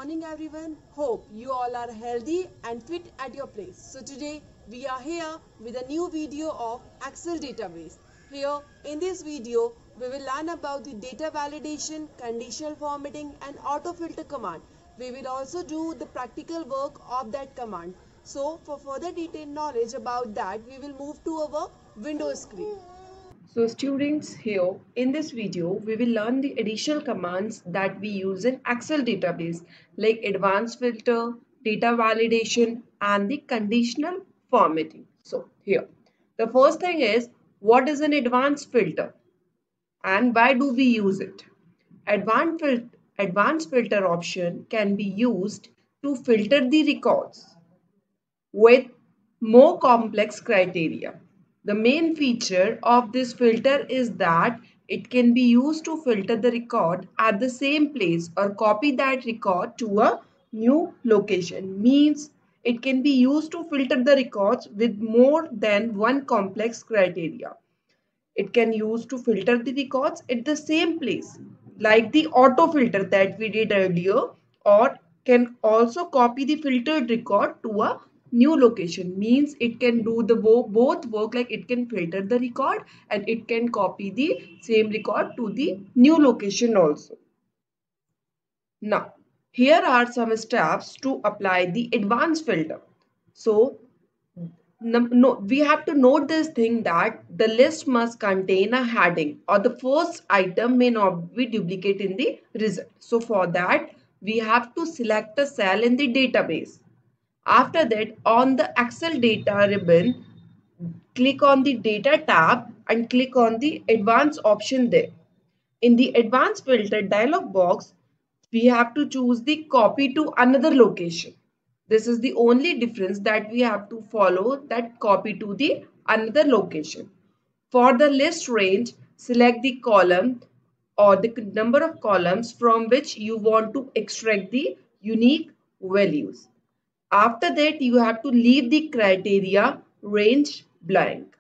morning everyone. Hope you all are healthy and fit at your place. So today we are here with a new video of Excel database. Here in this video we will learn about the data validation, conditional formatting and autofilter command. We will also do the practical work of that command. So for further detailed knowledge about that we will move to our Windows screen. So students, here in this video we will learn the additional commands that we use in Excel database like advanced filter, data validation and the conditional formatting. So here the first thing is, what is an advanced filter and why do we use it? Advanced filter option can be used to filter the records with more complex criteria. The main feature of this filter is that it can be used to filter the record at the same place or copy that record to a new location. Means it can be used to filter the records with more than one complex criteria. It can use to filter the records at the same place like the auto filter that we did earlier, or can also copy the filtered record to a new location. Means it can do the both work, like it can filter the record and it can copy the same record to the new location also. Now here are some steps to apply the advanced filter. So no, we have to note this thing that the list must contain a heading or the first item may not be duplicate in the result. So for that we have to select a cell in the database. After that, on the Excel data ribbon, click on the data tab and click on the advanced option there. In the advanced filter dialog box, we have to choose the copy to another location. This is the only difference that we have to follow, that copy to the another location. For the list range, select the column or the number of columns from which you want to extract the unique values. After that, you have to leave the criteria range blank.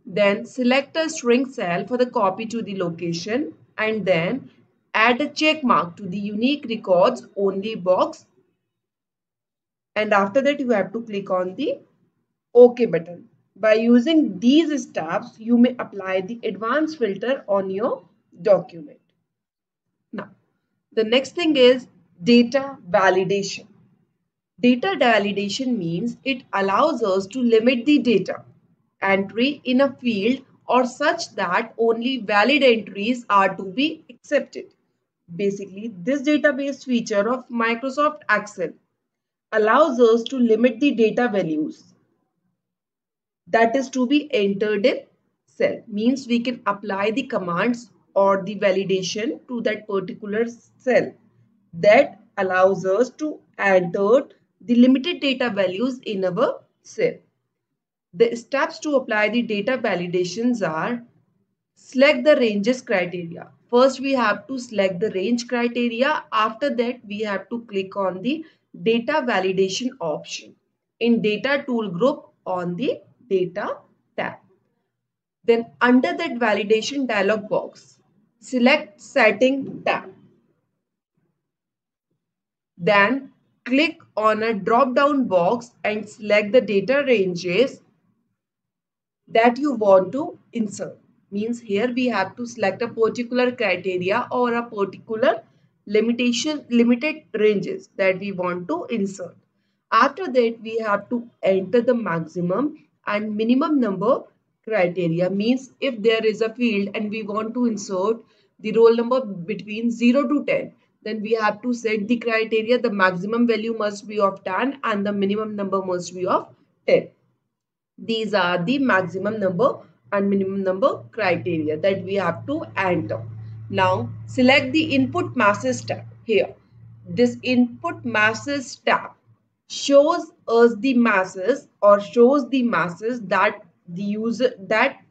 Then select a string cell for the copy to the location and then add a check mark to the unique records only box. And after that you have to click on the OK button. By using these steps, you may apply the advanced filter on your document. Now, the next thing is data validation. Data validation means it allows us to limit the data entry in a field or such that only valid entries are to be accepted. Basically, this database feature of Microsoft Excel allows us to limit the data values that is to be entered in cell. Means we can apply the commands or the validation to that particular cell that allows us to enter the limited data values in our cell. The steps to apply the data validations are: select the ranges criteria. First we have to select the range criteria. After that we have to click on the data validation option in data tool group on the data tab. Then under that validation dialog box, select setting tab. Then click on a drop down box and select the data ranges that you want to insert. Means here we have to select a particular criteria or a particular limited ranges that we want to insert. After that we have to enter the maximum and minimum number criteria. Means if there is a field and we want to insert the roll number between 0 to 10, then we have to set the criteria. The maximum value must be of 10 and the minimum number must be of 10. These are the maximum number and minimum number criteria that we have to enter. Now select the input masses tab. Here this input masses tab shows us the masses or shows the masses that the user that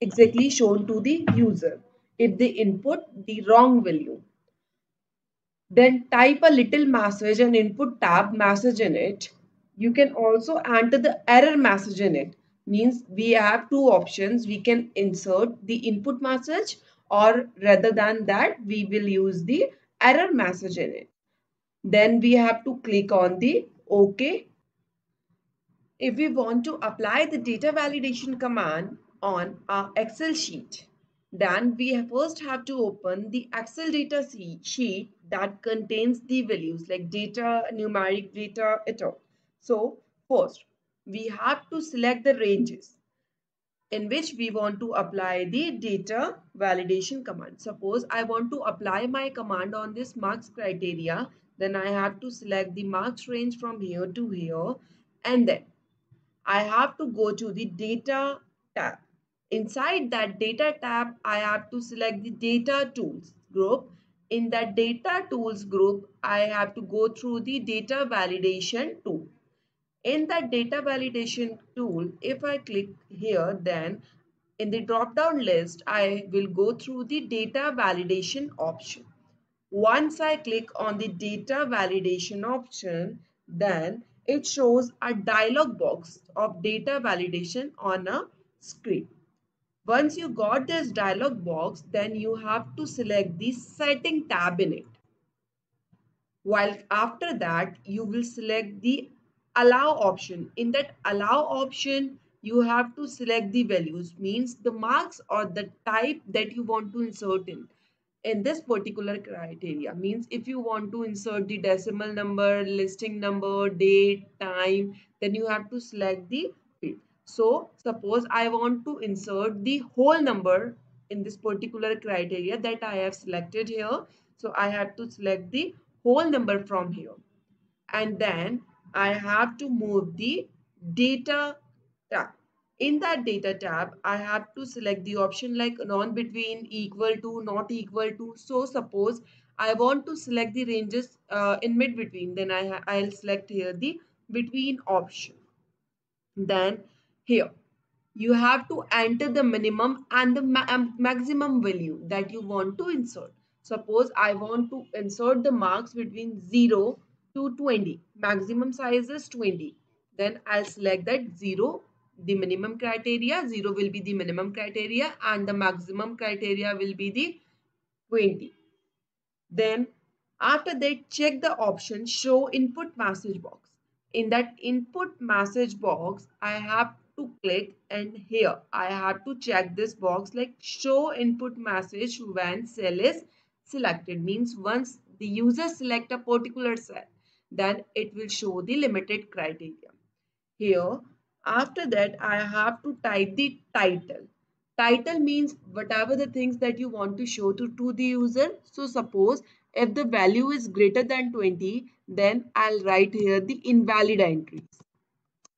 exactly shown to the user if they input the wrong value. Then type a little message and input tab message in it. You can also enter the error message in it. Means we have two options. We can insert the input message, or rather than that we will use the error message in it. Then we have to click on the OK. If we want to apply the data validation command on our Excel sheet, then we first have to open the Excel data sheet that contains the values like data, numeric data, etc. So first, we have to select the ranges in which we want to apply the data validation command. Suppose I want to apply my command on this marks criteria, then I have to select the marks range from here to here, and then I have to go to the data tab. Inside that data tab, I have to select the data tools group. In that data tools group, I have to go through the data validation tool. In that data validation tool, if I click here, then in the drop down list, I will go through the data validation option. Once I click on the data validation option, then it shows a dialog box of data validation on a screen. Once you got this dialog box, then you have to select the setting tab in it. While after that, you will select the allow option. In that allow option, you have to select the values, means the marks or the type that you want to insert in this particular criteria. Means if you want to insert the decimal number, listing number, date, time, then you have to select the field. So suppose I want to insert the whole number in this particular criteria that I have selected here. So I have to select the whole number from here, and then I have to move the data tab. In that data tab, I have to select the option like non-between, equal to, not equal to. So suppose I want to select the ranges in mid-between, then I'll select here the between option. Then here you have to enter the minimum and the maximum value that you want to insert. Suppose I want to insert the marks between 0 to 20. Maximum size is 20. Then I'll select that 0, the minimum criteria. 0 will be the minimum criteria and the maximum criteria will be the 20. Then after that, check the option show input message box. In that input message box, I have to click, and here I have to check this box like show input message when cell is selected. Means once the user select a particular cell, then it will show the limited criteria. Here, after that, I have to type the title. Title means whatever the things that you want to show to the user. So suppose if the value is greater than 20, then I'll write here the invalid entries.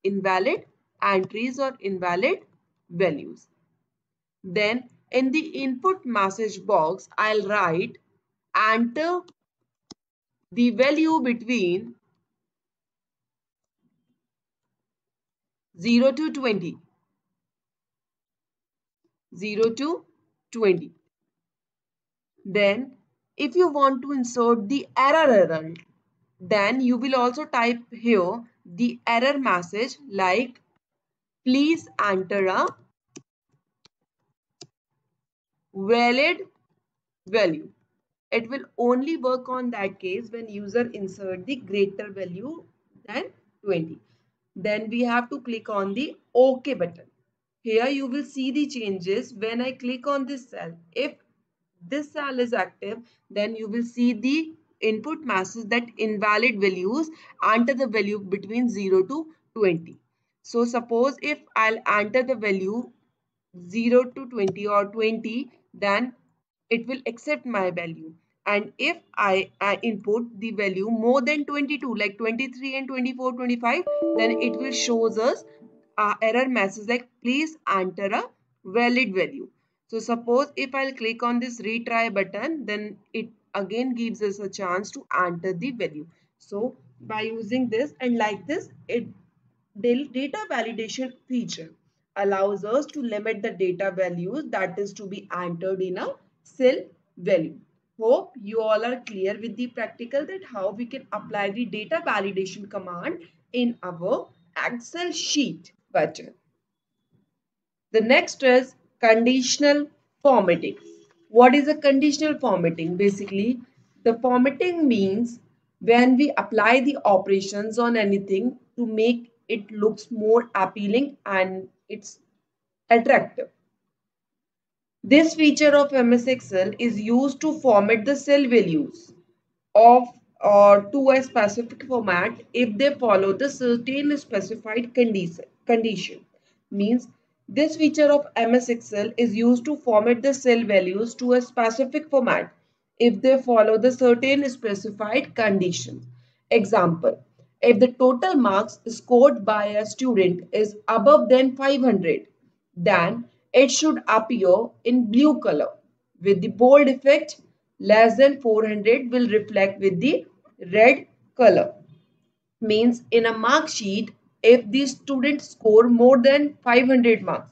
Invalid entries or invalid values. Then in the input message box, I'll write enter the value between 0 to 20. 0 to 20. Then if you want to insert the error, then you will also type here the error message like please enter a valid value. It will only work on that case when user insert the greater value than 20. Then we have to click on the OK button. Here you will see the changes when I click on this cell. If this cell is active, then you will see the input message that invalid values, enter the value between 0 to 20. So suppose if I'll enter the value 0 to 20 or 20, then it will accept my value. And if I input the value more than 22, like 23 and 24, 25, then it will shows us error message like please enter a valid value. So suppose if I'll click on this retry button, then it again gives us a chance to enter the value. So by using this and like this, data validation feature allows us to limit the data values that is to be entered in a cell value. Hope you all are clear with the practical that how we can apply the data validation command in our Excel sheet button. The next is conditional formatting. What is a conditional formatting? Basically, the formatting means when we apply the operations on anything to make it looks more appealing and it's attractive. This feature of MS Excel is used to format the cell values of or to a specific format if they follow the certain specified condition. Means this feature of MS Excel is used to format the cell values to a specific format if they follow the certain specified conditions. Example, if the total marks scored by a student is above than 500, then it should appear in blue color with the bold effect. Less than 400 will reflect with the red color. Means in a mark sheet, if the student score more than 500 marks,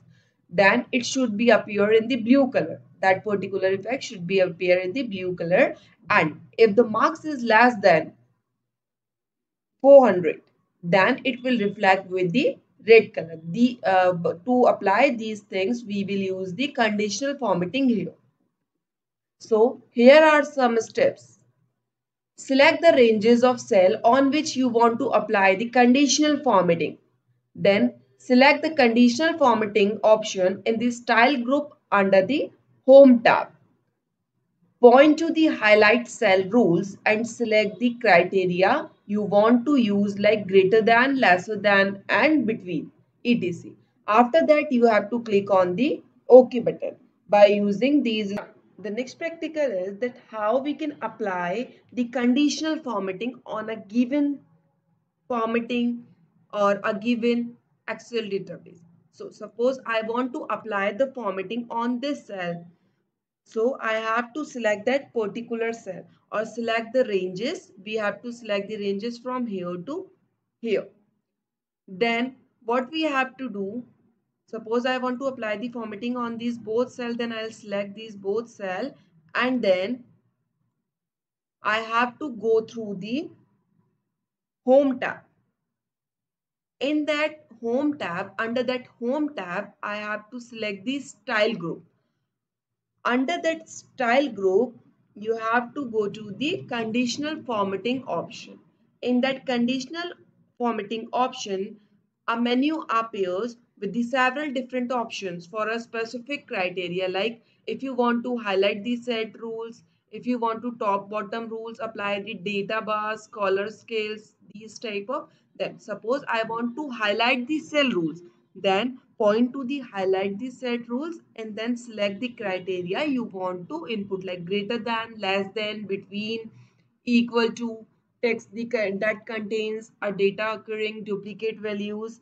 then it should be appear in the blue color. That particular effect should be appear in the blue color. And if the marks is less than 400, then it will reflect with the red color. To apply these things, we will use the conditional formatting here. So here are some steps. Select the ranges of cell on which you want to apply the conditional formatting. Then select the conditional formatting option in the style group under the Home tab. Point to the highlight cell rules and select the criteria you want to use, like greater than, lesser than, and between, etc. After that, you have to click on the OK button by using these. The next practical is that how we can apply the conditional formatting on a given formatting or a given Excel database. So suppose I want to apply the formatting on this cell. So I have to select that particular cell or select the ranges. We have to select the ranges from here to here. Then what we have to do, suppose I want to apply the formatting on these both cell, then I'll select these both cell and then I have to go through the Home tab. In that Home tab, under that Home tab, I have to select the Style group. Under that Style group, you have to go to the Conditional Formatting option. In that Conditional Formatting option, a menu appears with the several different options for a specific criteria, like if you want to highlight the set rules, if you want to top bottom rules, apply the data bars, color scales, these type of. Then suppose I want to highlight the cell rules, then point to the highlight the set rules and then select the criteria you want to input, like greater than, less than, between, equal to, text that contains a data occurring duplicate values.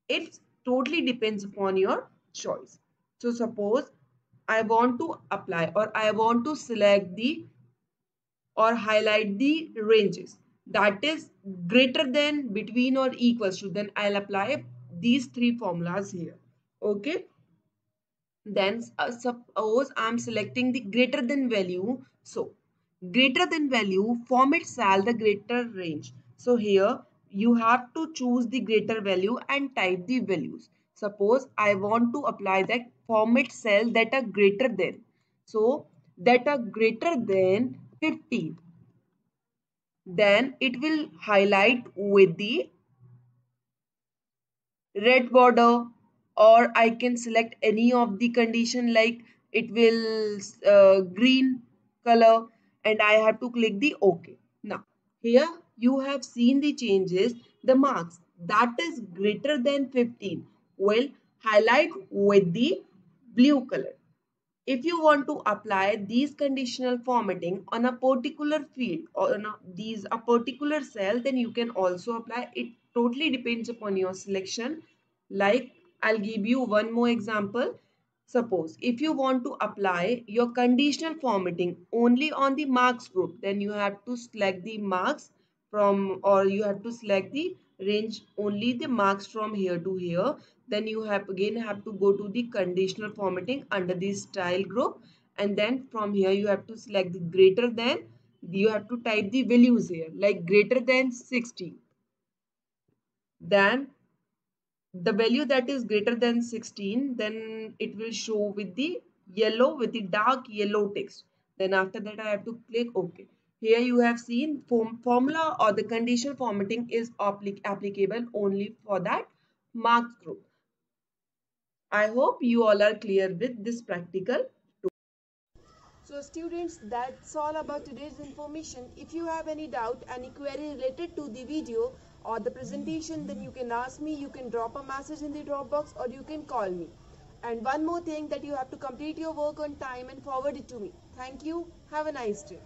It totally depends upon your choice. So suppose I want to apply or I want to select the or highlight the ranges that is greater than, between, or equals to, then I'll apply these three formulas here. Okay. Then suppose I'm selecting the greater than value. So greater than value, format cell the greater range. So here you have to choose the greater value and type the values. Suppose I want to apply that format cell that are greater than. So that are greater than 15. Then it will highlight with the red border, or I can select any of the condition, like it will green color, and I have to click the OK. Now here you have seen the changes. The marks that is greater than 15 will highlight with the blue color. If you want to apply these conditional formatting on a particular field or on a particular cell, then you can also apply. It totally depends upon your selection. Like I'll give you one more example. Suppose if you want to apply your conditional formatting only on the marks group, then you have to select the marks from, or you have to select the range only the marks from here to here. Then you have to go to the conditional formatting under the style group, and then from here you have to select the greater than. You have to type the values here, like greater than 60. Then the value that is greater than 16, then it will show with the yellow, with the dark yellow text. Then after that I have to click OK. Here you have seen formula or the conditional formatting is applicable only for that marks group. I hope you all are clear with this practical. So students, that's all about today's information. If you have any doubt, any query related to the video or the presentation, then you can ask me, you can drop a message in the Dropbox or you can call me. And one more thing, that you have to complete your work on time and forward it to me. Thank you. Have a nice day.